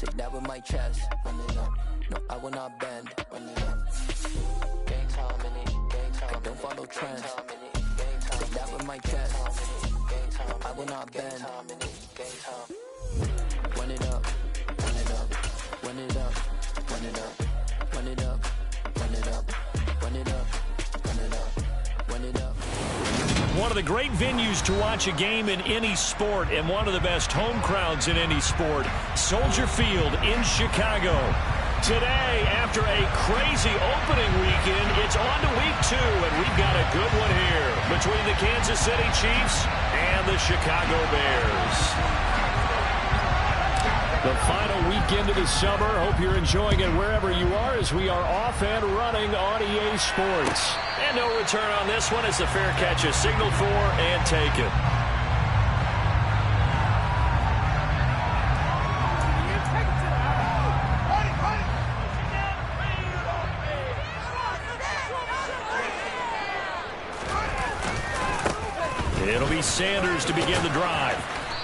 Say that with my chest. Run it up. No, I will not bend. Run it up. Gang time in it. Gang time. I don't follow trends. Say that with my chest. No, I will not bend. Run it up. Run it up. Run it up. Run it up. Run it up. Run it up. Run it up. Run it up. Run it up. One of the great venues to watch a game in any sport and one of the best home crowds in any sport, Soldier Field in Chicago. Today, after a crazy opening weekend, it's on to week 2, and we've got a good one here between the Kansas City Chiefs and the Chicago Bears. The final weekend of the summer. Hope you're enjoying it wherever you are as we are off and running on EA Sports. And no return on this one as the fair catch is signaled for and taken. It'll be Sanders to begin the drive.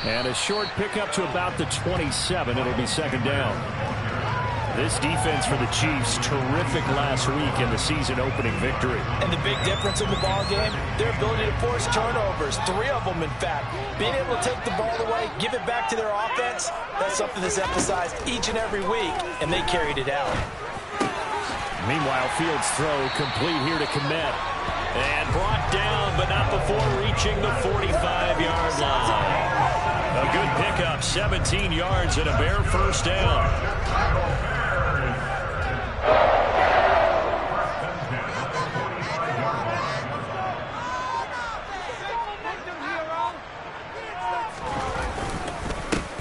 And a short pickup to about the 27. It'll be second down. This defense for the Chiefs, terrific last week in the season-opening victory. And the big difference in the ball game, their ability to force turnovers, 3 of them, in fact. Being able to take the ball away, give it back to their offense, that's something that's emphasized each and every week, and they carried it out. Meanwhile, Fields' throw complete here to Kmet. And brought down, but not before reaching the 45-yard line. A good pickup, 17 yards and a Bear first down.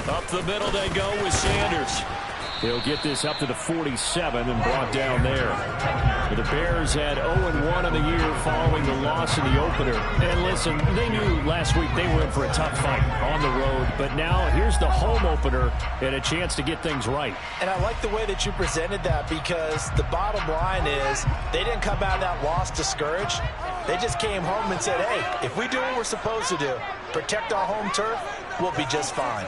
Up the middle they go with Sanders. He'll get this up to the 47 and brought down there. The Bears had 0-1 in the year following the loss in the opener. And listen, they knew last week they were in for a tough fight on the road. But now here's the home opener and a chance to get things right. And I like the way that you presented that because the bottom line is they didn't come out of that loss discouraged. They just came home and said, hey, if we do what we're supposed to do, protect our home turf, we'll be just fine.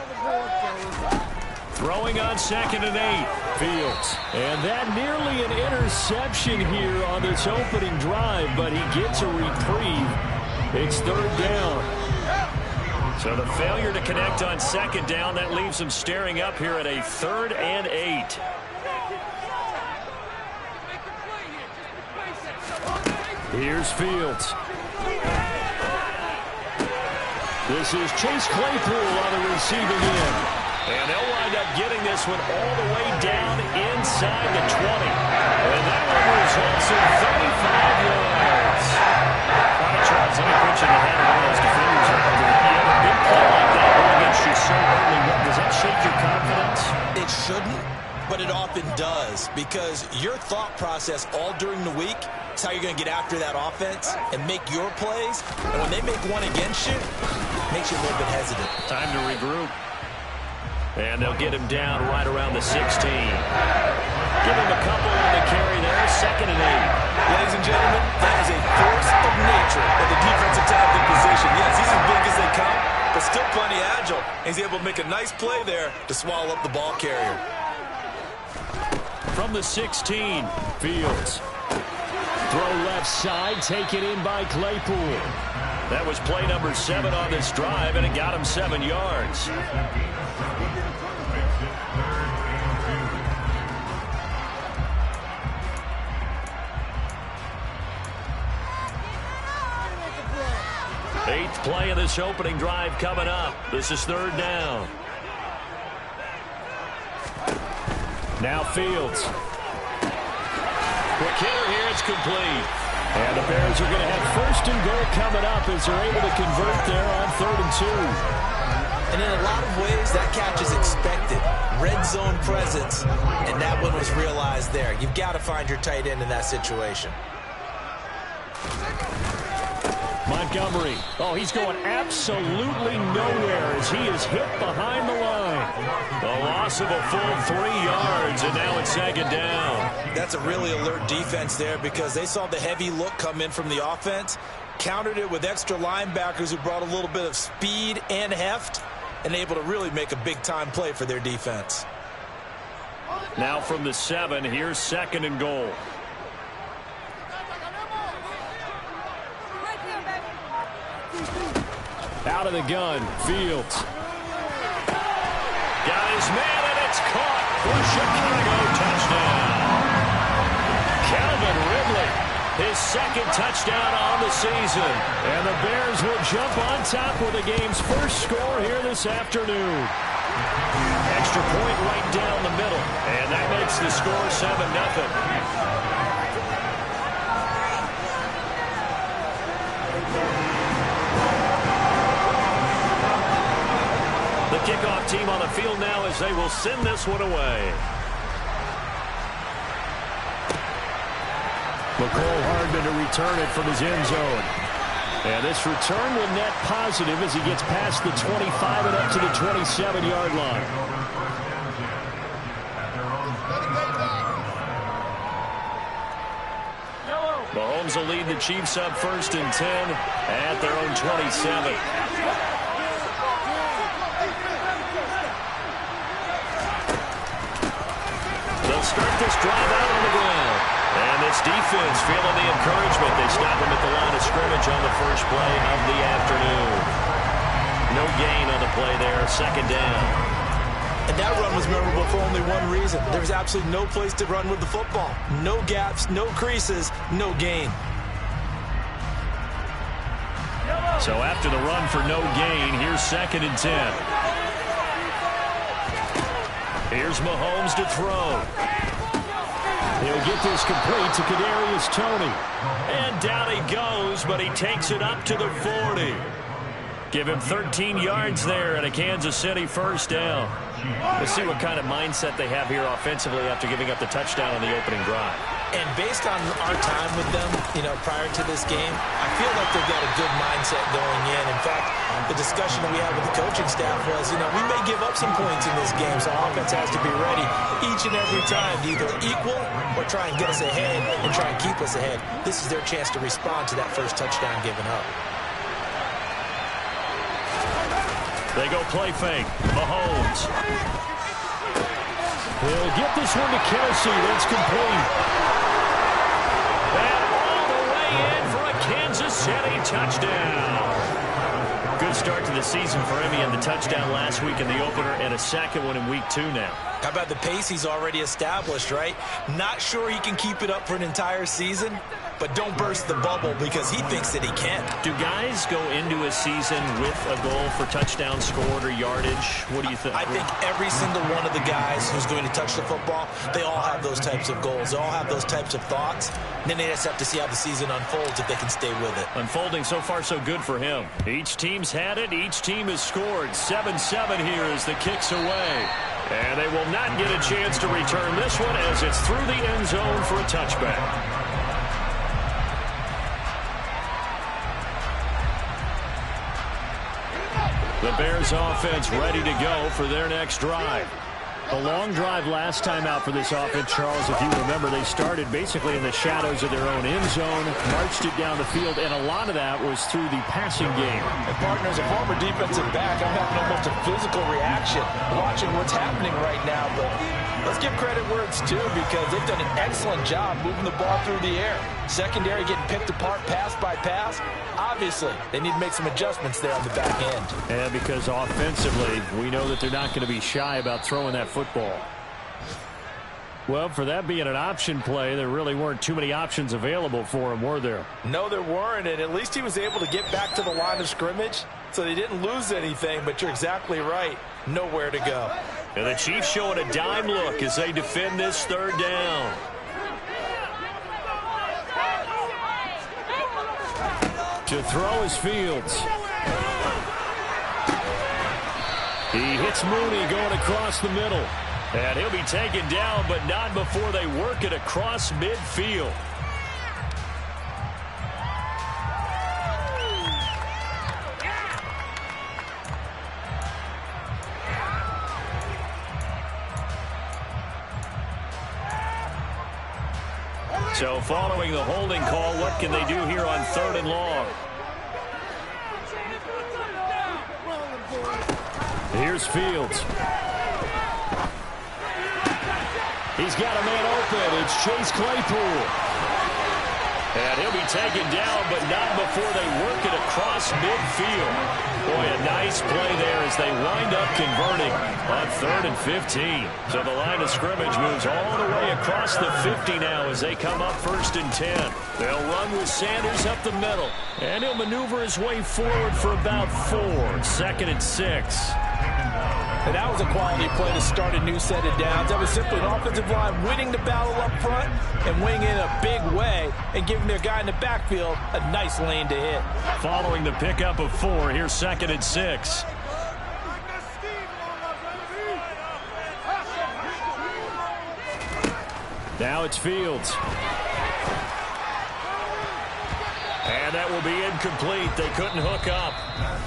Throwing on 2nd and 8, Fields. And that nearly an interception here on this opening drive, but he gets a reprieve. It's 3rd down. So the failure to connect on 2nd down, that leaves him staring up here at a 3rd and 8. Here's Fields. This is Chase Claypool on the receiving end. And they'll wind up getting this one all the way down inside the 20. And that one results in 35 yards. All right, Charles, let me put you in the head of one of those defenders. You have a big play like that going against you so early. Does that shake your confidence? It shouldn't, but it often does because your thought process all during the week is how you're going to get after that offense and make your plays. And when they make one against you, it makes you a little bit hesitant. Time to regroup. And they'll get him down right around the 16. Give him a couple on the carry there, 2nd and 8. Ladies and gentlemen, that is a force of nature at the defensive tackle position. Yes, he's as big as they come, but still plenty agile. He's able to make a nice play there to swallow up the ball carrier. From the 16, Fields. Throw left side, taken in by Claypool. That was play number 7 on this drive, and it got him 7 yards. Eighth play of this opening drive coming up. This is 3rd down. Now Fields. Quick hitter here, it's complete. And the Bears are going to have 1st and goal coming up as they're able to convert there on 3rd and 2. And in a lot of ways, that catch is expected. Red zone presence, and that one was realized there. You've got to find your tight end in that situation. Montgomery. Oh, he's going absolutely nowhere as he is hit behind the line. The loss of a full 3 yards, and now it's 2nd down. That's a really alert defense there because they saw the heavy look come in from the offense, countered it with extra linebackers who brought a little bit of speed and heft, and able to really make a big-time play for their defense. Now from the 7, here's 2nd and goal. Out of the gun, Fields. Got his man, and it's caught for Chicago. Touchdown. Calvin Ridley, his 2nd touchdown on the season. And the Bears will jump on top with the game's first score here this afternoon. Extra point right down the middle, and that makes the score 7-0. The kickoff team on the field now as they will send this one away. McCole Hardman to return it from his end zone. And this return will net positive as he gets past the 25 and up to the 27-yard line. Mahomes will lead the Chiefs up 1st and 10 at their own 27. They'll start this drive out on the ground. And this defense feeling the encouragement. They stop him at the line of scrimmage on the first play of the afternoon. No gain on the play there, 2nd down. And that run was memorable for only one reason. There was absolutely no place to run with the football. No gaps, no creases, no gain. So after the run for no gain, here's 2nd and 10. Here's Mahomes to throw. He'll get this complete to Kadarius Toney. And down he goes, but he takes it up to the 40. Give him 13 yards there and a Kansas City 1st down. We'll see what kind of mindset they have here offensively after giving up the touchdown on the opening drive. And based on our time with them, prior to this game, I feel like they've got a good mindset going in. In fact, the discussion that we had with the coaching staff was, we may give up some points in this game, so offense has to be ready each and every time to either equal or try and get us ahead and try and keep us ahead. This is their chance to respond to that first touchdown given up. They go play fake. Mahomes. He'll get this one to Kelsey. That's complete. And all the way in for a Kansas City touchdown. Good start to the season for him. He had the touchdown last week in the opener and a 2nd one in week 2 now. How about the pace he's already established, right? Not sure he can keep it up for an entire season, but don't burst the bubble because he thinks that he can. Do guys go into a season with a goal for touchdown scored or yardage? What do you think? I think every single one of the guys who's going to touch the football, they all have those types of goals. They all have those types of thoughts. And then they just have to see how the season unfolds if they can stay with it. Unfolding so far so good for him. Each team's had it. Each team has scored. 7-7 here as the kick's away. And they will not get a chance to return this one as it's through the end zone for a touchback. The Bears offense ready to go for their next drive. A long drive last time out for this offense, Charles. If you remember, they started basically in the shadows of their own end zone, marched it down the field, and a lot of that was through the passing game. And partner, as a former defensive back, I'm having almost a physical reaction watching what's happening right now. But let's give credit where it's due because they've done an excellent job moving the ball through the air. Secondary getting picked apart pass by pass. Obviously, they need to make some adjustments there on the back end. And because offensively, we know that they're not going to be shy about throwing that football. Well, for that being an option play, there really weren't too many options available for him, were there? No, there weren't, and at least he was able to get back to the line of scrimmage, so they didn't lose anything, but you're exactly right. Nowhere to go. And the Chiefs showing a dime look as they defend this 3rd down. To throw is Fields. He hits Mooney going across the middle. And he'll be taken down, but not before they work it across midfield. So following the holding call, what can they do here on 3rd and long? Here's Fields. He's got a man open. It's Chase Claypool. And he'll be taken down, but not before they work it across midfield. Boy, a nice play there as they wind up converting on 3rd and 15. So the line of scrimmage moves all the way across the 50 now as they come up 1st and 10. They'll run with Sanders up the middle, and he'll maneuver his way forward for about 4. 2nd and 6. And that was a quality play to start a new set of downs. That was simply an offensive line winning the battle up front and winning in a big way and giving their guy in the backfield a nice lane to hit. Following the pickup of 4, here's 2nd and 6. Now it's Fields. And that will be incomplete. They couldn't hook up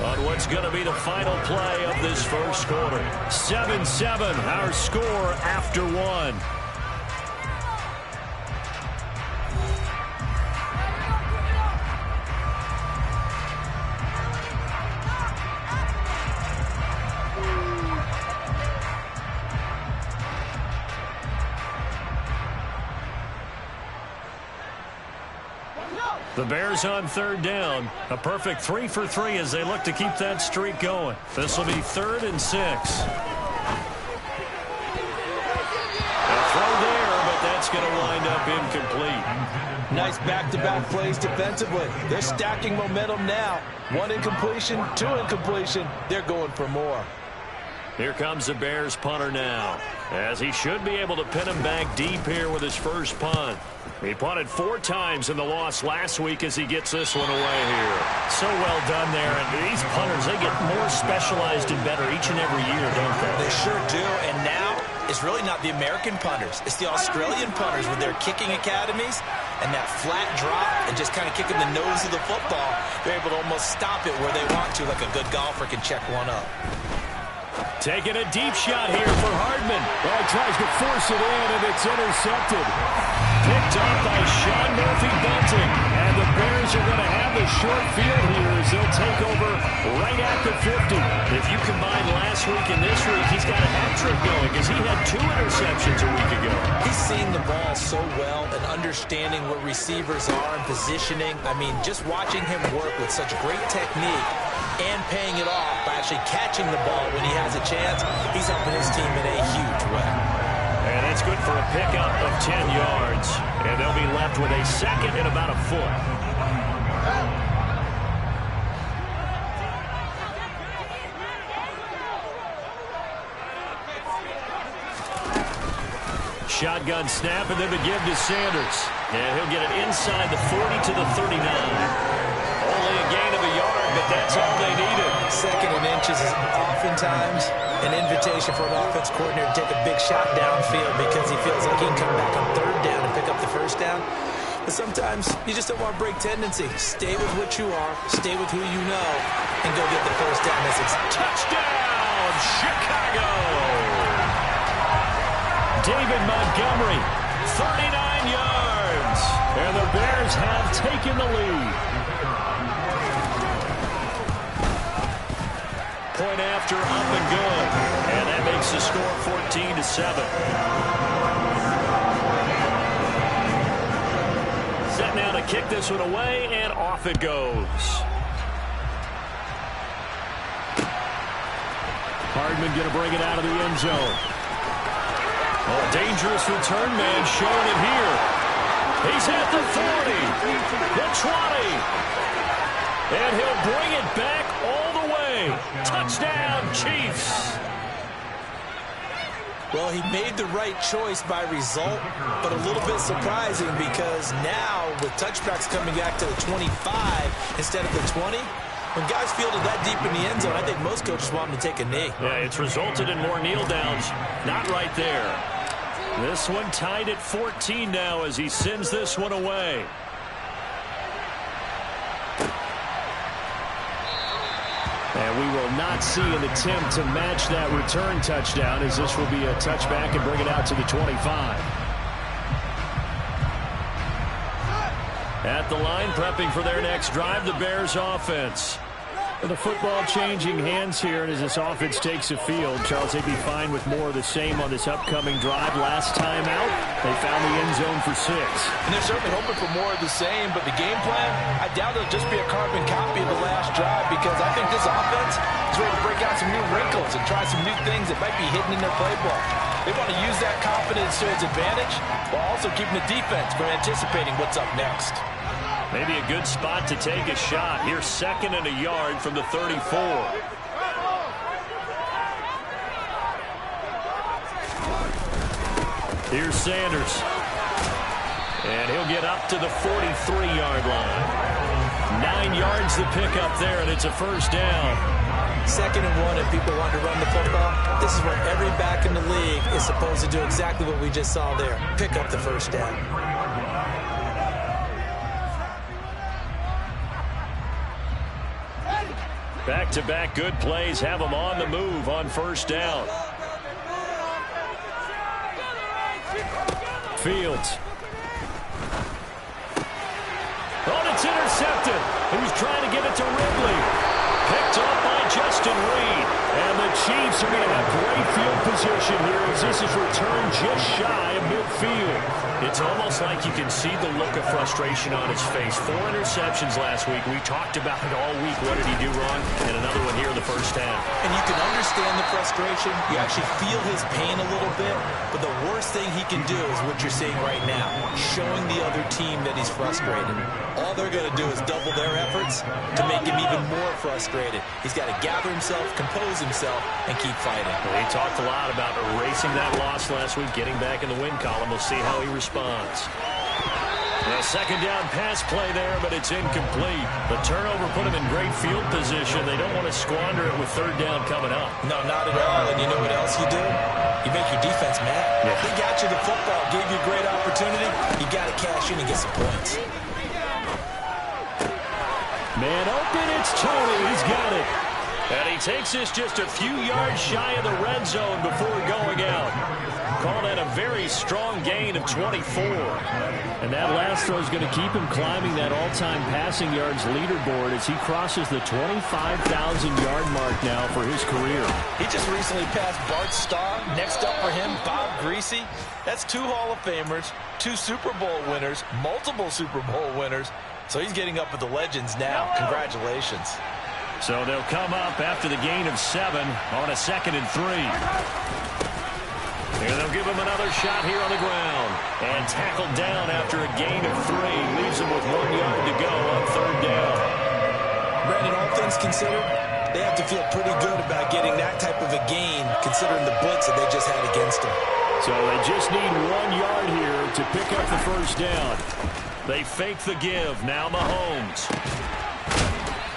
on what's going to be the final play of this first quarter. 7-7, our score after 1. The Bears on 3rd down. A perfect 3 for 3 as they look to keep that streak going. This will be 3rd and 6. A throw there, but that's going to wind up incomplete. Nice back-to-back plays defensively. They're stacking momentum now. 1 incompletion, 2 incompletion. They're going for more. Here comes the Bears punter now, as he should be able to pin him back deep here with his first punt. He punted 4 times in the loss last week as he gets this one away here. So well done there. And these punters, they get more specialized and better each and every year, don't they? They sure do. And now it's really not the American punters. It's the Australian punters with their kicking academies and that flat drop and just kind of kicking the nose of the football. They're able to almost stop it where they want to, like a good golfer can check one up. Taking a deep shot here for Hardman. Well, he tries to force it in, and it's intercepted. Picked up by Sean Murphy-Bunting. And the Bears are going to have the short field here as they'll take over right at the 50. If you combine last week and this week, he's got a hat-trick going because he had 2 interceptions a week ago. He's seeing the ball so well and understanding where receivers are and positioning. I mean, just watching him work with such great technique and paying it off by actually catching the ball when he has a chance, he's helping his team in a huge way. And that's good for a pickup of 10 yards. And they'll be left with a 2nd and about a foot. Shotgun snap, and then the give to Sanders. And he'll get it inside the 40 to the 39. Only a gain of a yard, but that's all they needed. 2nd and inches is oftentimes an invitation for an offense coordinator to take a big shot downfield because he feels like he can come back on 3rd down and pick up the 1st down. But sometimes you just don't want to break tendency. Stay with what you are, stay with who you know, and go get the 1st down. Touchdown, Chicago! David Montgomery, 39 yards. And the Bears have taken the lead. Point after, up and good. And that makes the score 14-7. Set now to kick this one away, and off it goes. Hardman going to bring it out of the end zone. Oh, dangerous return man showing it here. He's at the 40, the 20, and he'll bring it back all the way. Touchdown, Chiefs. Well, he made the right choice by result, but a little bit surprising because now with touchbacks coming back to the 25 instead of the 20, when guys fielded that deep in the end zone, I think most coaches want them to take a knee. Yeah, it's resulted in more kneel downs. Not right there. This one tied at 14 now as he sends this one away. And we will not see an attempt to match that return touchdown as this will be a touchback and bring it out to the 25. At the line, prepping for their next drive, the Bears offense. The football changing hands here, and as this offense takes the field, Charles, they'd be fine with more of the same on this upcoming drive. Last time out, they found the end zone for 6. And they're certainly hoping for more of the same, but the game plan, I doubt it'll just be a carbon copy of the last drive, because I think this offense is ready to break out some new wrinkles and try some new things that might be hidden in their playbook. They want to use that confidence to its advantage while also keeping the defense from anticipating what's up next. Maybe a good spot to take a shot. Here's 2nd and a yard from the 34. Here's Sanders. And he'll get up to the 43-yard line. 9 yards to pick up there, and it's a first down. 2nd and 1, and people want to run the football. This is where every back in the league is supposed to do exactly what we just saw there. Pick up the first down. Back-to-back good plays have them on the move on first down. Fields. Oh, it's intercepted. He was trying to give it to Ridley. Picked up by Justin Reed. And the Chiefs are going to have great field position here as this is returned just shy of midfield. It's almost like you can see the look of frustration on his face. 4 interceptions last week. We talked about it all week. What did he do wrong? And another one here in the first half. And you can understand the frustration. You actually feel his pain a little bit. But the worst thing he can do is what you're seeing right now, showing the other team that he's frustrated. All they're going to do is double their efforts to make him even more frustrated. He's got to gather himself, compose himself, and keep fighting. Well, he talked a lot about erasing that loss last week, getting back in the win column. We'll see how he responds. A 2nd down pass play there, but it's incomplete. The turnover put him in great field position. They don't want to squander it with 3rd down coming up. No, not at all. And you know what else you do? You make your defense mad. Yeah. They got you the football, gave you a great opportunity. You got to cash in and get some points. Man open, it's Tony. He's got it. And he takes this just a few yards shy of the red zone before going out. Call that a very strong gain of 24. And that last throw is going to keep him climbing that all-time passing yards leaderboard as he crosses the 25,000-yard mark now for his career. He just recently passed Bart Starr. Next up for him, Bob Greasy. That's 2 Hall of Famers, 2 Super Bowl winners, multiple Super Bowl winners. So he's getting up with the legends now. Congratulations. So they'll come up after the gain of 7 on a 2nd and 3. And they'll give him another shot here on the ground. And tackled down after a gain of 3. Leaves him with 1 yard to go on 3rd down. Brandon, all things considered, they have to feel pretty good about getting that type of a gain considering the blitz that they just had against them. So they just need 1 yard here to pick up the first down. They fake the give. Now Mahomes.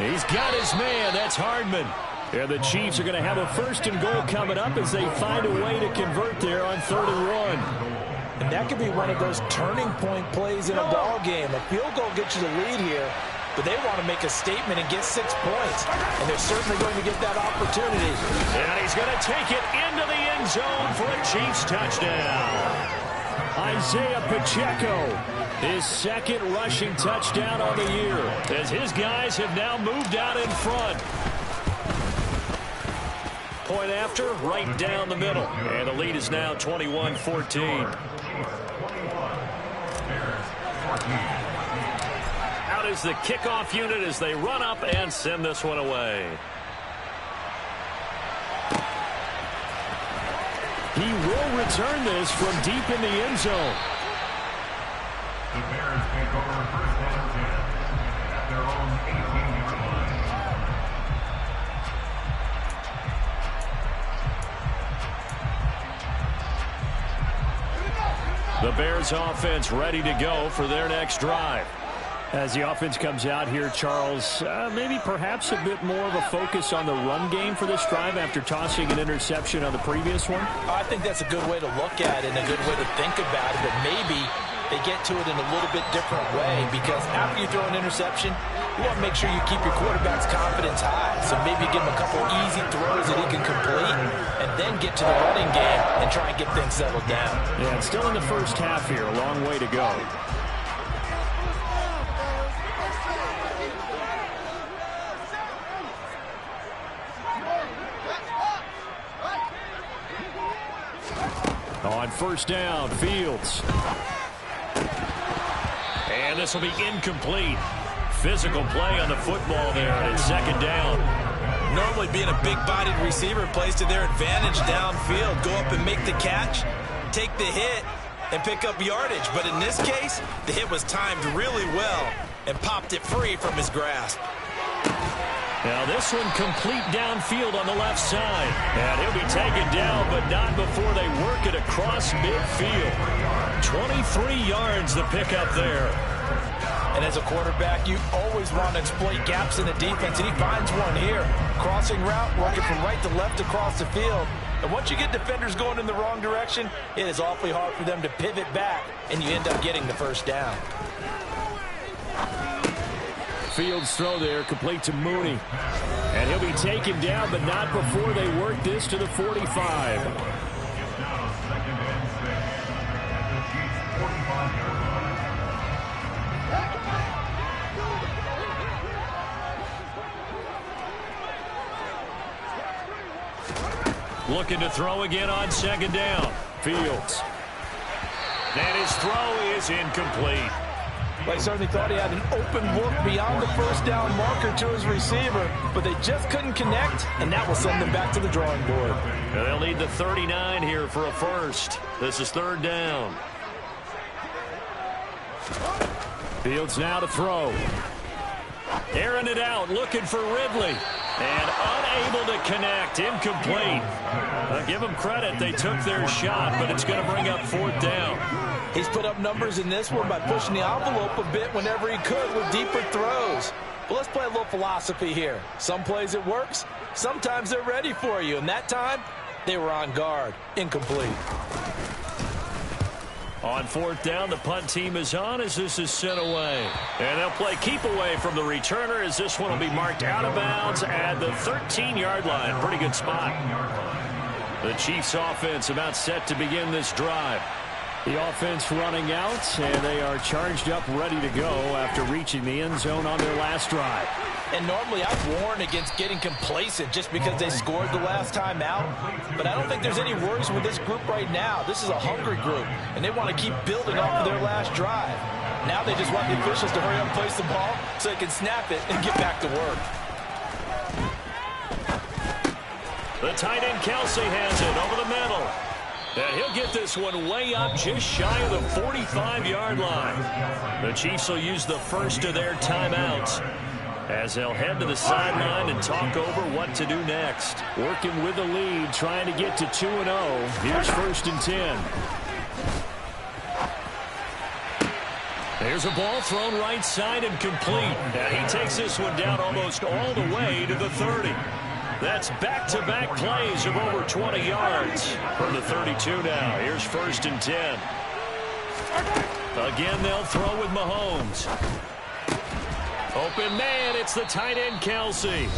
He's got his man. That's Hardman. And the Chiefs are going to have a 1st and goal coming up as they find a way to convert there on 3rd and 1. And that could be one of those turning point plays in a ball game. A field goal gets you the lead here, but they want to make a statement and get 6 points. And they're certainly going to get that opportunity. And he's going to take it into the end zone for a Chiefs touchdown. Isaiah Pacheco, his 2nd rushing touchdown on the year, as his guys have now moved out in front. Point after, right down the middle. And the lead is now 21-14. Out is the kickoff unit as they run up and send this one away. He will return this from deep in the end zone. The Bears take over 1st and 10 at their own 18-yard line. The Bears offense ready to go for their next drive. As the offense comes out here, Charles, maybe perhaps a bit more of a focus on the run game for this drive after tossing an interception on the previous one? I think that's a good way to look at it and a good way to think about it, but maybe they get to it in a little bit different way, because after you throw an interception, you want to make sure you keep your quarterback's confidence high. So maybe give him a couple easy throws that he can complete and then get to the running game and try and get things settled down. Yeah, it's still in the first half here. A long way to go. On first down, Fields. And this will be incomplete. Physical play on the football there, and it's second down. Normally being a big-bodied receiver plays to their advantage downfield. Go up and make the catch, take the hit, and pick up yardage. But in this case, the hit was timed really well and popped it free from his grasp. Now this one complete downfield on the left side. And he'll be taken down, but not before they work it across midfield. 23 yards the pickup there. And as a quarterback, you always want to exploit gaps in the defense, and he finds one here. Crossing route, working from right to left across the field. And once you get defenders going in the wrong direction, it is awfully hard for them to pivot back, and you end up getting the first down. Fields throw there, complete to Mooney. And he'll be taken down, but not before they work this to the 45. Looking to throw again on second down. Fields. And his throw is incomplete. Well, he certainly thought he had an open look beyond the first down marker to his receiver, but they just couldn't connect, and that will send them back to the drawing board. They'll need the 39 here for a first. This is third down. Fields now to throw. Airing it out, looking for Ridley. And unable to connect, incomplete. Give them credit, they took their shot, but it's going to bring up fourth down. He's put up numbers in this one by pushing the envelope a bit whenever he could with deeper throws. But let's play a little philosophy here. Some plays it works, sometimes they're ready for you, and that time, they were on guard. Incomplete. On fourth down, the punt team is on as this is sent away. And they'll play keep away from the returner as this one will be marked out of bounds at the 13-yard line. Pretty good spot. The Chiefs offense about set to begin this drive. The offense running out, and they are charged up, ready to go after reaching the end zone on their last drive. And normally I've warned against getting complacent just because they scored the last time out. But I don't think there's any worries with this group right now. This is a hungry group, and they want to keep building off of their last drive. Now they just want the officials to hurry up and place the ball so they can snap it and get back to work. The tight end Kelsey has it over the middle. And he'll get this one way up just shy of the 45-yard line. The Chiefs will use the first of their timeouts as they'll head to the sideline and talk over what to do next. Working with the lead, trying to get to 2-0. Here's first and 10. There's a ball thrown right side and complete. And he takes this one down almost all the way to the 30. That's back-to-back plays of over 20 yards from the 32 now. Here's first and 10. Again, they'll throw with Mahomes. Open man, it's the tight end Kelsey.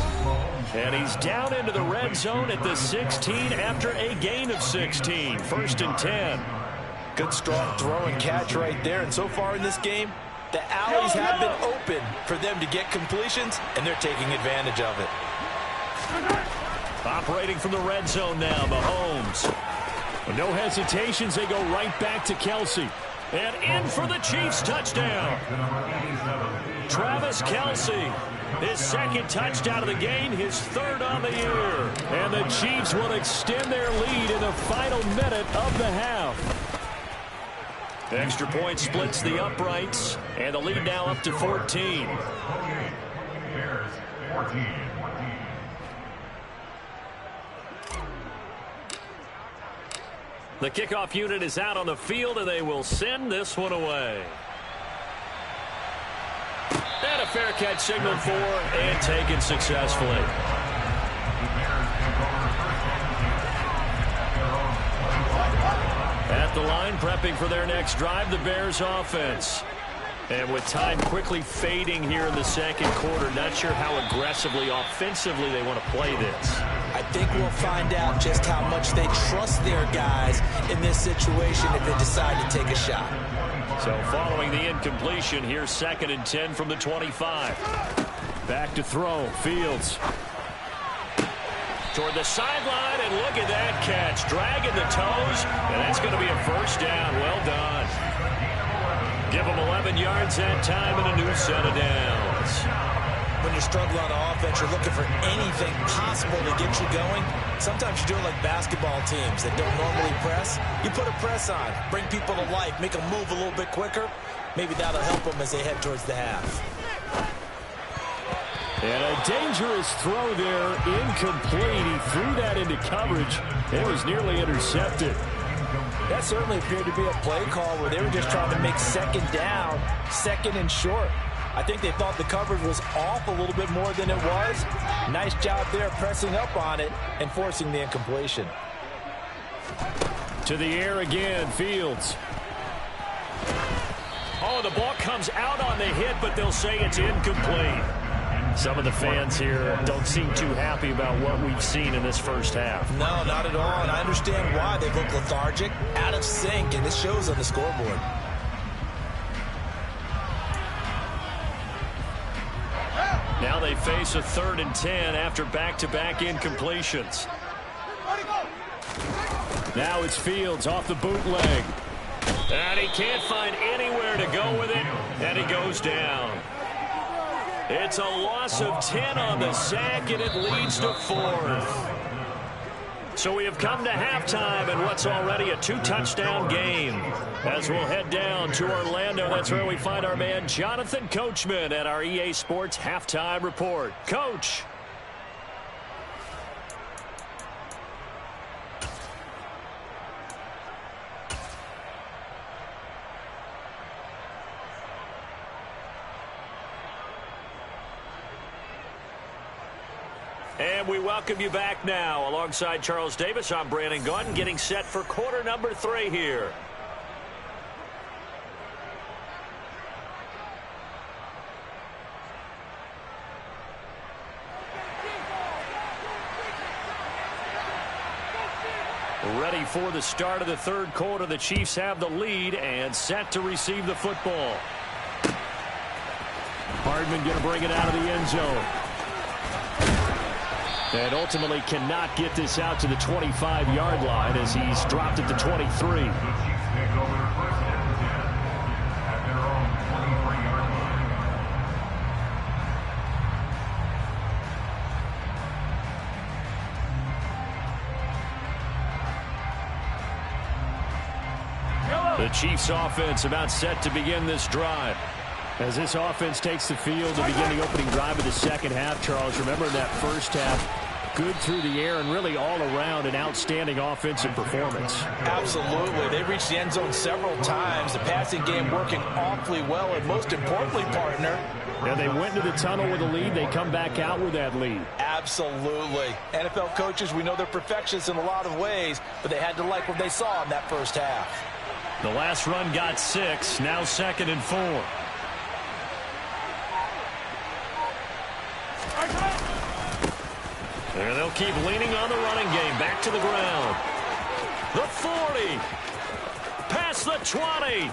And he's down into the red zone at the 16 after a gain of 16. First and 10. Good strong throw and catch right there. And so far in this game, the alleys have been open for them to get completions, and they're taking advantage of it. Operating from the red zone now, Mahomes. No hesitations, they go right back to Kelsey. And in for the Chiefs touchdown. Travis Kelsey, his second touchdown of the game, his third on the year. And the Chiefs will extend their lead in the final minute of the half. The extra point splits the uprights, and the lead now up to 14. Bears 14. The kickoff unit is out on the field, and they will send this one away. And a fair catch signaled for and taken successfully. At the line, prepping for their next drive, the Bears offense. And with time quickly fading here in the second quarter, not sure how aggressively, offensively they want to play this. I think we'll find out just how much they trust their guys in this situation if they decide to take a shot. So following the incompletion, here's second and 10 from the 25. Back to throw, Fields. toward the sideline, and look at that catch. Dragging the toes, and that's going to be a first down. Well done. Give them 11 yards that time and a new set of downs. When you're struggling on offense, you're looking for anything possible to get you going. Sometimes you do it like basketball teams that don't normally press. You put a press on, bring people to life, make them move a little bit quicker. Maybe that'll help them as they head towards the half. And a dangerous throw there, incomplete. He threw that into coverage. It was nearly intercepted. That certainly appeared to be a play call where they were just trying to make second down, second and short. I think they thought the coverage was off a little bit more than it was. Nice job there pressing up on it and forcing the incompletion. To the air again, Fields. Oh, the ball comes out on the hit, but they'll say it's incomplete. Some of the fans here don't seem too happy about what we've seen in this first half. No, not at all, and I understand why. They look lethargic, out of sync, and this shows on the scoreboard. Now they face a 3rd and 10 after back-to-back incompletions. Now it's Fields off the bootleg. And he can't find anywhere to go with it, and he goes down. It's a loss of 10 on the sack, and it leads to 4th. So we have come to halftime in what's already a 2-touchdown game. As we'll head down to Orlando, that's where we find our man Jonathan Coachman at our EA Sports Halftime Report. Coach. And we welcome you back now. Alongside Charles Davis, I'm Brandon Gaudin, getting set for quarter number 3 here. Ready for the start of the 3rd quarter. The Chiefs have the lead and set to receive the football. Hardman going to bring it out of the end zone. And ultimately cannot get this out to the 25-yard line as he's dropped it to 23. The Chiefs offense about set to begin this drive. As this offense takes the field to begin the opening drive of the second half, Charles, remember in that first half, good through the air and really all around an outstanding offensive performance. Absolutely. They reached the end zone several times. The passing game working awfully well, and most importantly, partner, and they went into the tunnel with a lead. They come back out with that lead. Absolutely. NFL coaches, we know they're perfectionists in a lot of ways, but they had to like what they saw in that first half. The last run got 6, now 2nd and 4. And they'll keep leaning on the running game. Back to the ground. The 40. Past the 20.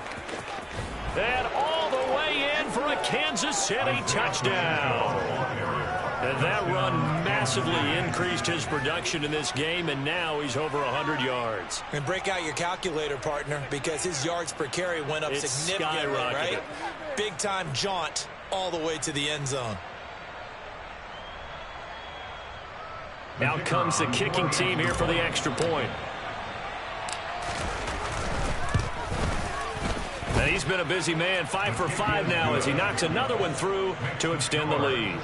And all the way in for a Kansas City touchdown. And that run massively increased his production in this game, and now he's over 100 yards. And break out your calculator, partner, because his yards per carry went up significantly, right? Big-time jaunt all the way to the end zone. Now comes the kicking team here for the extra point. And he's been a busy man, 5 for 5 now as he knocks another one through to extend the lead.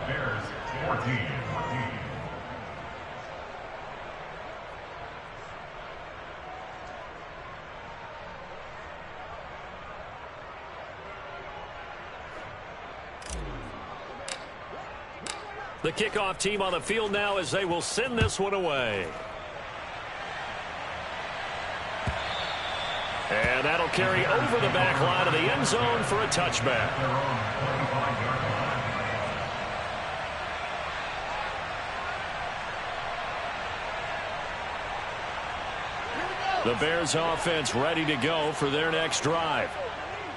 Bears 14. The kickoff team on the field now as they will send this one away. And that'll carry over the back line of the end zone for a touchback. The Bears offense ready to go for their next drive.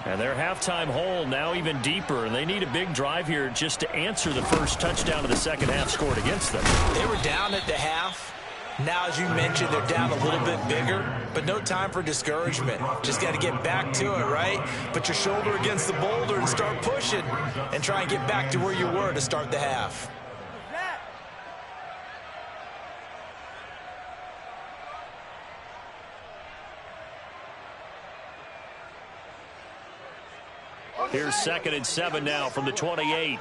And their halftime hole now even deeper, and they need a big drive here just to answer the first touchdown of the second half scored against them. They were down at the half. Now, as you mentioned, they're down a little bit bigger, but no time for discouragement. Just got to get back to it, right? Put your shoulder against the boulder and start pushing and try and get back to where you were to start the half. Here's 2nd and 7 now from the 28.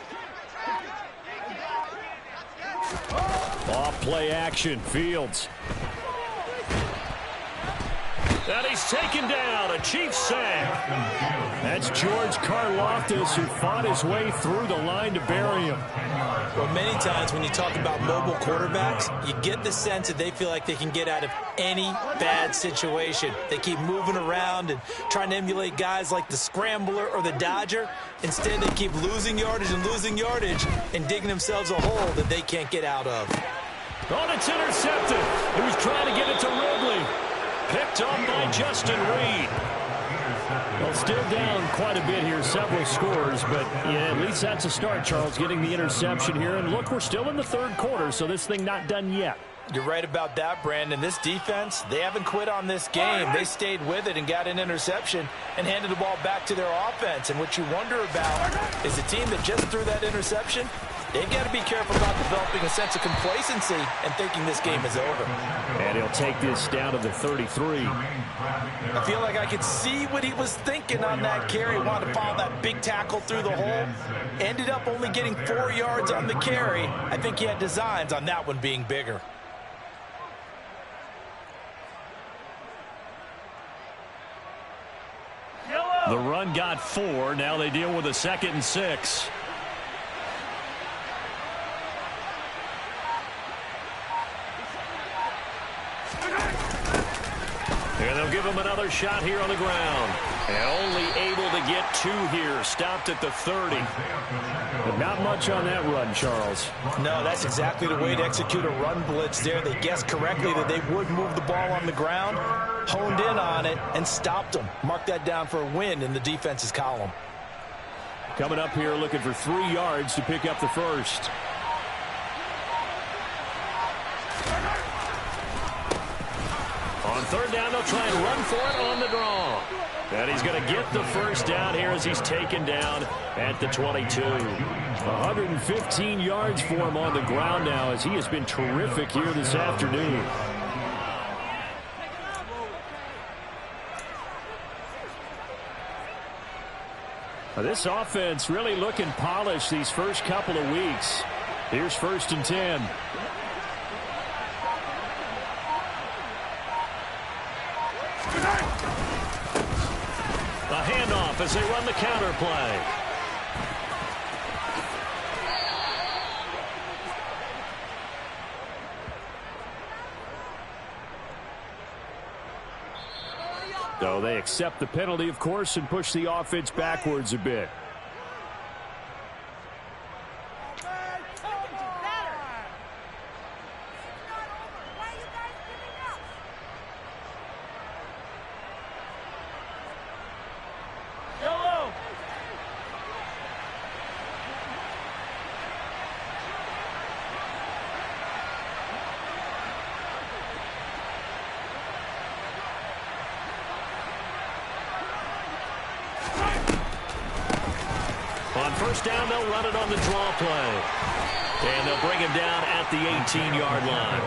Off play action, Fields. And he's taken down, a Chiefs sack. That's George Karlaftis, who fought his way through the line to bury him. Well, many times when you talk about mobile quarterbacks, you get the sense that they feel like they can get out of any bad situation. They keep moving around and trying to emulate guys like the Scrambler or the Dodger. Instead, they keep losing yardage and digging themselves a hole that they can't get out of. Oh, it's intercepted. He was trying to get it to Ridley. Picked up by Justin Reed. Well, still down quite a bit here, several scores, but yeah, at least that's a start, Charles, getting the interception here. And look, we're still in the third quarter, so this thing not done yet. You're right about that, Brandon. This defense, they haven't quit on this game. They stayed with it and got an interception and handed the ball back to their offense. And what you wonder about is the team that just threw that interception, they've got to be careful about developing a sense of complacency and thinking this game is over. And he'll take this down to the 33. I feel like I could see what he was thinking on that carry. Wanted to follow that big tackle through the hole. Ended up only getting 4 yards on the carry. I think he had designs on that one being bigger. The run got 4. Now they deal with a 2nd and 6. And they'll give him another shot here on the ground. And only able to get 2 here. Stopped at the 30. But not much on that run, Charles. No, that's exactly the way to execute a run blitz there. They guessed correctly that they would move the ball on the ground, honed in on it, and stopped them. Mark that down for a win in the defense's column. Coming up here looking for 3 yards to pick up the first. On 3rd down, they'll try and run for it on the draw. And he's going to get the first down here as he's taken down at the 22. 115 yards for him on the ground now as he has been terrific here this afternoon. This offense really looking polished these first couple of weeks. Here's 1st and 10. A handoff as they run the counter play. So they accept the penalty, of course, and push the offense backwards a bit. On 1st down, they'll run it on the draw play. And they'll bring him down at the 18-yard line.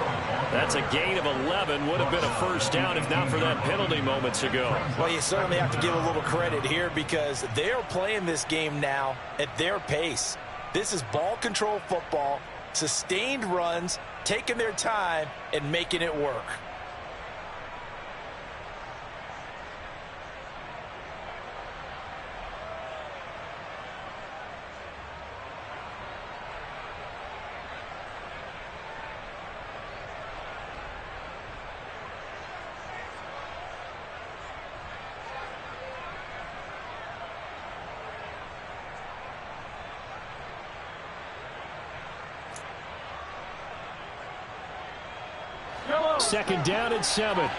That's a gain of 11. Would have been a 1st down if not for that penalty moments ago. Well, you certainly have to give a little credit here because they're playing this game now at their pace. This is ball control football, sustained runs, taking their time, and making it work. Second down and 7.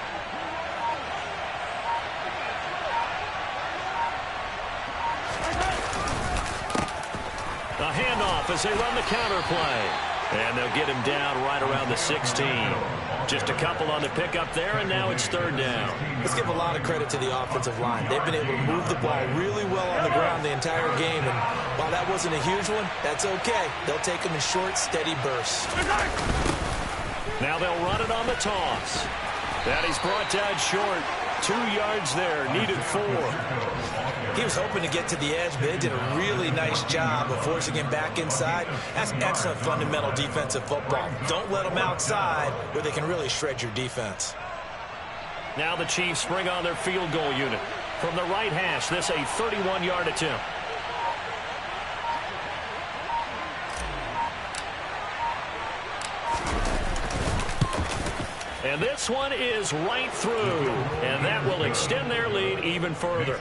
A handoff as they run the counter play. And they'll get him down right around the 16. Just a couple on the pickup there, and now it's third down. Let's give a lot of credit to the offensive line. They've been able to move the ball really well on the ground the entire game. And while that wasn't a huge one, that's okay. They'll take them in short, steady bursts. Now they'll run it on the toss. That he's brought down short. 2 yards there, needed 4. He was hoping to get to the edge, but they did a really nice job of forcing him back inside. That's excellent fundamental defensive football. Don't let them outside where they can really shred your defense. Now the Chiefs bring on their field goal unit. From the right hash, this a 31-yard attempt. And this one is right through, and that will extend their lead even further.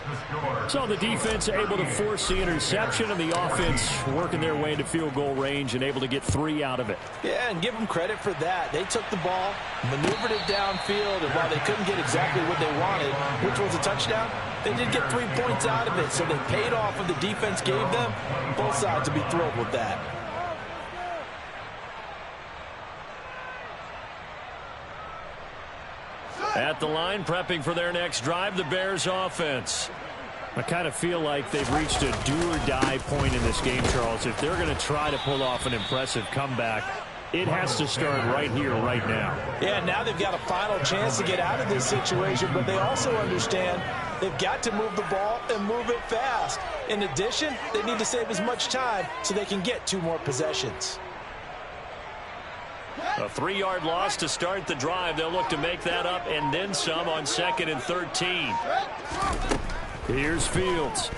So the defense able to force the interception, and the offense working their way into field goal range and able to get 3 out of it. Yeah, and give them credit for that. They took the ball, maneuvered it downfield, and while they couldn't get exactly what they wanted, which was a touchdown, they did get 3 points out of it, so they paid off what the defense gave them. Both sides will be thrilled with that. At the line, prepping for their next drive, the Bears offense. I kind of feel like they've reached a do-or-die point in this game, Charles. If they're going to try to pull off an impressive comeback, it has to start right here, right now. Yeah, now they've got a final chance to get out of this situation, but they also understand they've got to move the ball and move it fast. In addition, they need to save as much time so they can get 2 more possessions. A 3-yard loss to start the drive. They'll look to make that up and then some on 2nd and 13. Here's Fields.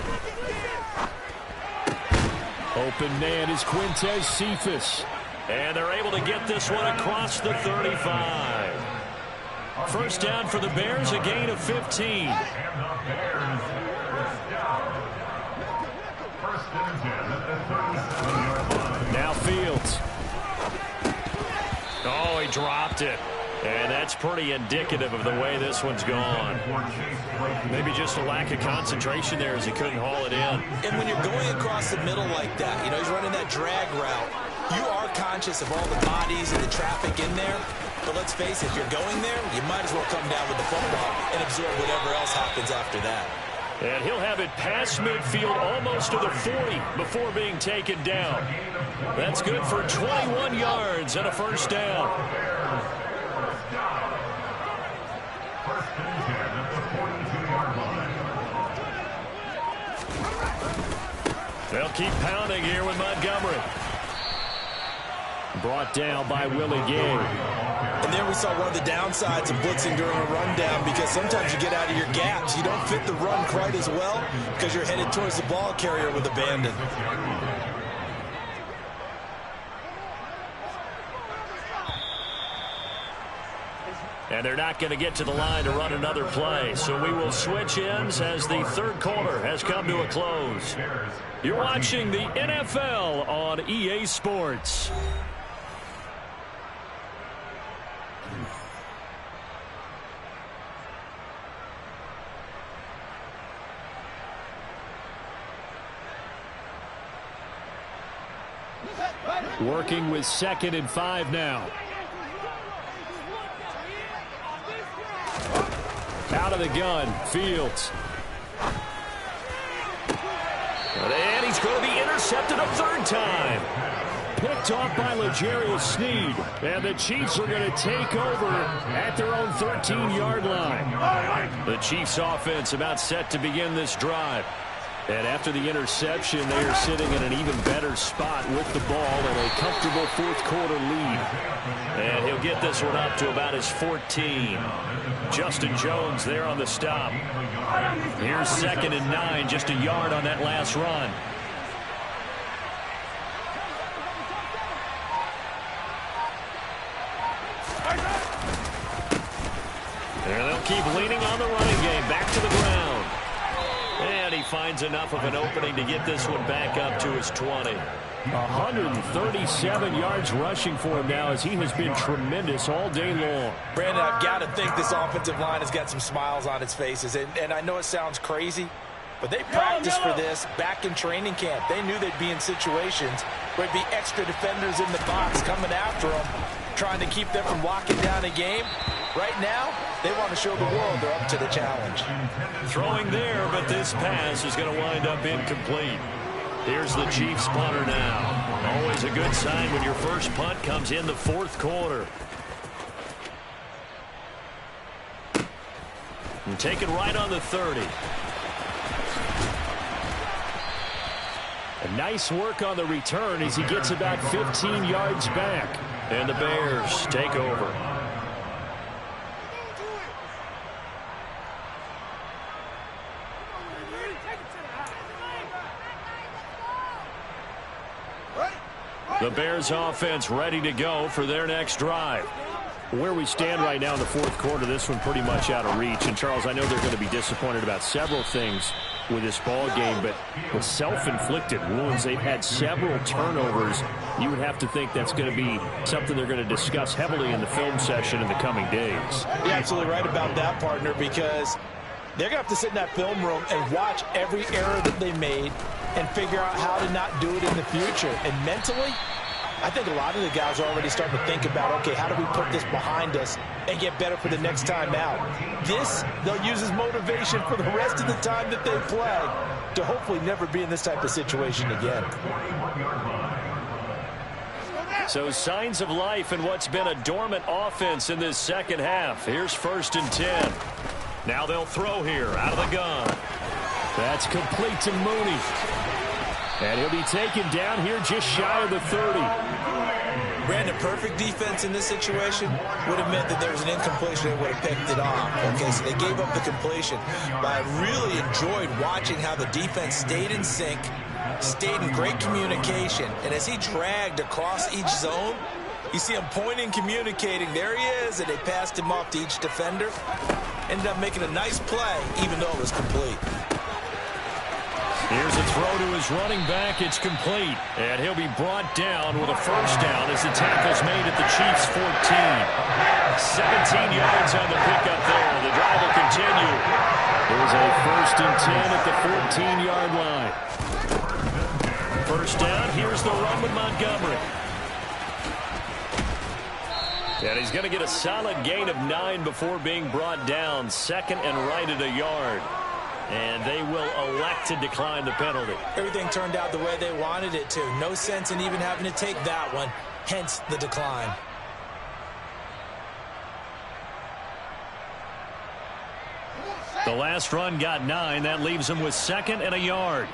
Open man is Quintez Cephus. And they're able to get this one across the 35. First down for the Bears, a gain of 15. Now Fields. Oh, he dropped it. And that's pretty indicative of the way this one's gone. Maybe just a lack of concentration there as he couldn't haul it in. And when you're going across the middle like that, you know, he's running that drag route, you are conscious of all the bodies and the traffic in there. But let's face it, if you're going there, you might as well come down with the football and absorb whatever else happens after that. And he'll have it past midfield almost to the 40 before being taken down. That's good for 21 yards and a first down. They'll keep pounding here with Montgomery. Brought down by Willie Gay. And there we saw one of the downsides of blitzing during a rundown, because sometimes you get out of your gaps. You don't fit the run quite as well because you're headed towards the ball carrier with abandon. And they're not going to get to the line to run another play. So we will switch ends as the third quarter has come to a close. You're watching the NFL on EA Sports. Working with 2nd and 5 now. Out of the gun, Fields. And he's going to be intercepted a 3rd time. Picked off by L'Jarius Sneed. And the Chiefs are going to take over at their own 13-yard line. The Chiefs offense about set to begin this drive. And after the interception, they are sitting in an even better spot with the ball and a comfortable 4th quarter lead. And he'll get this one up to about his 14. Justin Jones there on the stop. Here's 2nd and 9, just a yard on that last run. And they'll keep leaning on the running game. Back to the ground. And he finds enough of an opening to get this one back up to his 20. 137 yards rushing for him now, as he has been tremendous all day long. Brandon, I've got to think this offensive line has got some smiles on its faces. And I know it sounds crazy, But they practiced for this back in training camp. They knew they'd be in situations where there'd be extra defenders in the box coming after them, trying to keep them from locking down a game. Right now, they want to show the world they're up to the challenge. Throwing there, but this pass is going to wind up incomplete. Here's the Chiefs punter now. Always a good sign when your first punt comes in the fourth quarter. And take it right on the 30. A nice work on the return as he gets about 15 yards back. And the Bears take over. The Bears offense ready to go for their next drive. Where we stand right now in the fourth quarter, this one pretty much out of reach. And, Charles, I know they're going to be disappointed about several things with this ball game, but with self-inflicted wounds, they've had several turnovers. You would have to think that's going to be something they're going to discuss heavily in the film session in the coming days. You're absolutely right about that, partner, because they're going to have to sit in that film room and watch every error that they made and figure out how to not do it in the future. And mentally, I think a lot of the guys are already starting to think about, okay, how do we put this behind us and get better for the next time out? This, they'll use as motivation for the rest of the time that they play to hopefully never be in this type of situation again. So signs of life in what's been a dormant offense in this second half. Here's 1st and 10. Now they'll throw here out of the gun. That's complete to Mooney. And he'll be taken down here just shy of the 30. Brandon, perfect defense in this situation would have meant that there was an incompletion that would have picked it off. Okay, so they gave up the completion. But I really enjoyed watching how the defense stayed in sync, stayed in great communication. And as he dragged across each zone, you see him pointing, communicating. There he is, and they passed him off to each defender. Ended up making a nice play, even though it was complete. Here's a throw to his running back. It's complete. And he'll be brought down with a first down as the tackle's made at the Chiefs' 14. 17 yards on the pickup there. The drive will continue. There's a 1st and 10 at the 14-yard line. First down. Here's the run with Montgomery. And he's going to get a solid gain of 9 before being brought down. 2nd and right at a yard. And they will elect to decline the penalty. Everything turned out the way they wanted it to. No sense in even having to take that one, hence the decline. The last run got 9. That leaves them with 2nd and a yard.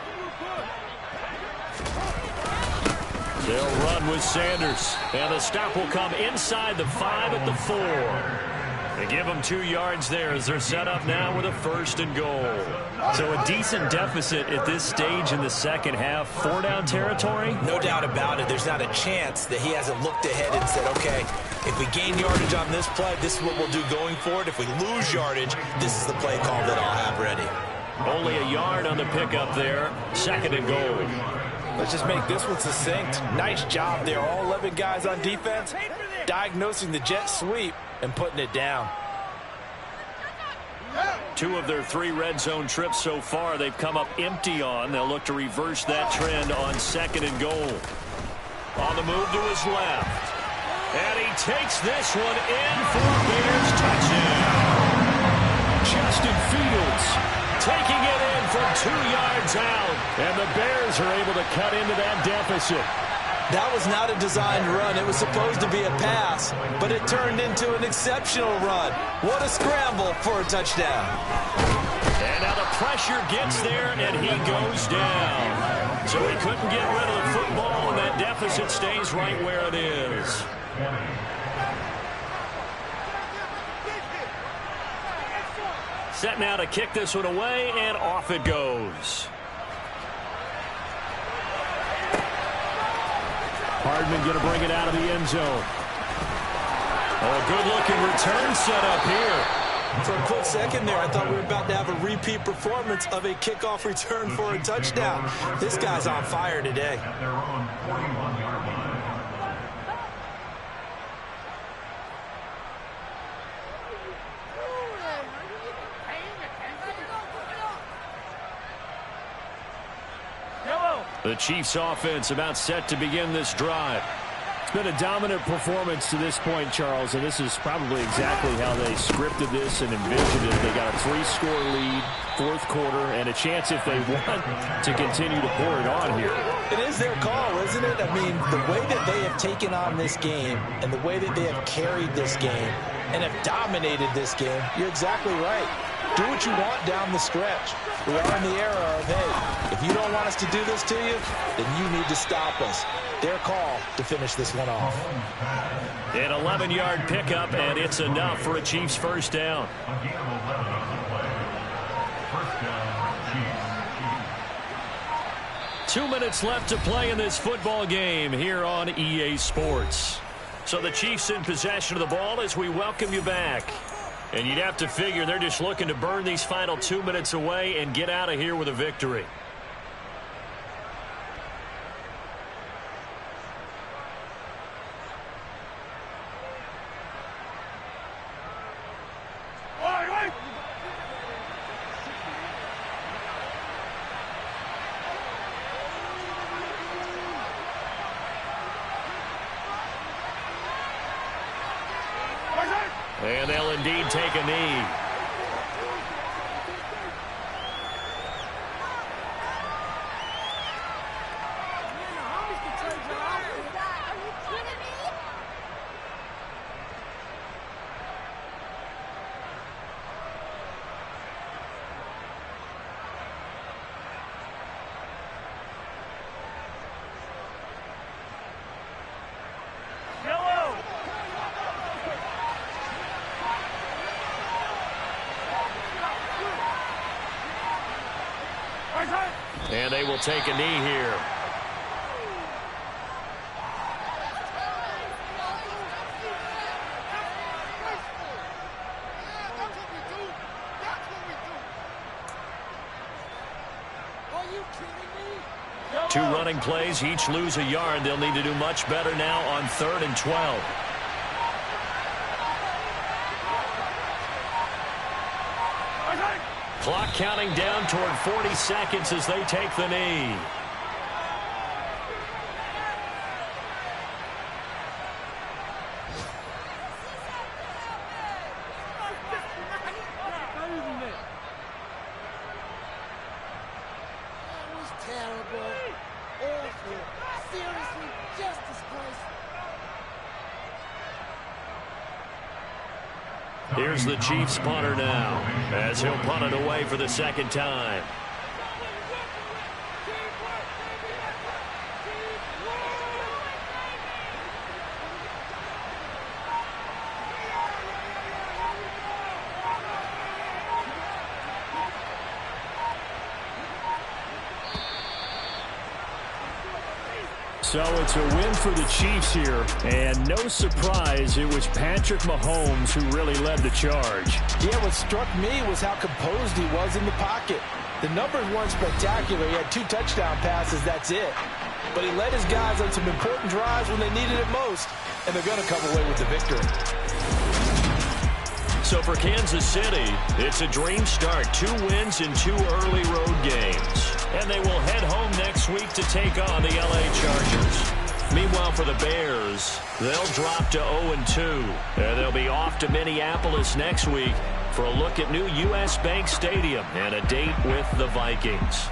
They'll run with Sanders. And the stop will come inside the 5 at the 4. They give them 2 yards there as they're set up now with a 1st and goal. So a decent deficit at this stage in the second half. 4-down territory? No doubt about it. There's not a chance that he hasn't looked ahead and said, okay, if we gain yardage on this play, this is what we'll do going forward. If we lose yardage, this is the play call that I'll have ready. Only a yard on the pickup there. 2nd and goal. Let's just make this one succinct. Nice job there. All 11 guys on defense diagnosing the jet sweep and putting it down. 2 of their 3 red zone trips so far they've come up empty on. They'll look to reverse that trend on 2nd and goal. On the move to his left. And he takes this one in for a Bears touchdown. Justin Fields taking it in from 2 yards out. And the Bears are able to cut into that deficit. That was not a designed run. It was supposed to be a pass, but it turned into an exceptional run. What a scramble for a touchdown. And now the pressure gets there, and he goes down. So he couldn't get rid of the football, and that deficit stays right where it is. Set now to kick this one away, and off it goes. Hardman going to bring it out of the end zone. Oh, good-looking return set up here. For a quick second there, I thought we were about to have a repeat performance of a kickoff return for a touchdown. This guy's on fire today. The Chiefs offense about set to begin this drive. It's been a dominant performance to this point, Charles, and this is probably exactly how they scripted this and envisioned it. They got a 3-score lead, fourth quarter, and a chance if they want to continue to pour it on here. It is their call, isn't it? I mean, the way that they have taken on this game and the way that they have carried this game and have dominated this game, you're exactly right. Do what you want down the stretch. We are in the era of, hey, if you don't want us to do this to you, then you need to stop us. Their call to finish this one off. An 11-yard pickup, and it's enough for a Chiefs first down. 2 minutes left to play in this football game here on EA Sports. So the Chiefs in possession of the ball as we welcome you back. And you'd have to figure they're just looking to burn these final 2 minutes away and get out of here with a victory. And they'll indeed take a knee. And they will take a knee here. Two running plays, each lose a yard. They'll need to do much better now on 3rd and 12. Clock counting down toward 40 seconds as they take the knee. Here's the Chiefs punter now, as he'll punt it away for the second time. So it's a win for the Chiefs here, and no surprise, it was Patrick Mahomes who really led the charge. Yeah, what struck me was how composed he was in the pocket. The numbers weren't spectacular. He had 2 touchdown passes, that's it. But he led his guys on some important drives when they needed it most, and they're going to come away with the victory. So for Kansas City, it's a dream start. 2 wins in 2 early road games. And they will head home next week to take on the L.A. Chargers. Meanwhile, for the Bears, they'll drop to 0-2. And they'll be off to Minneapolis next week for a look at new U.S. Bank Stadium and a date with the Vikings.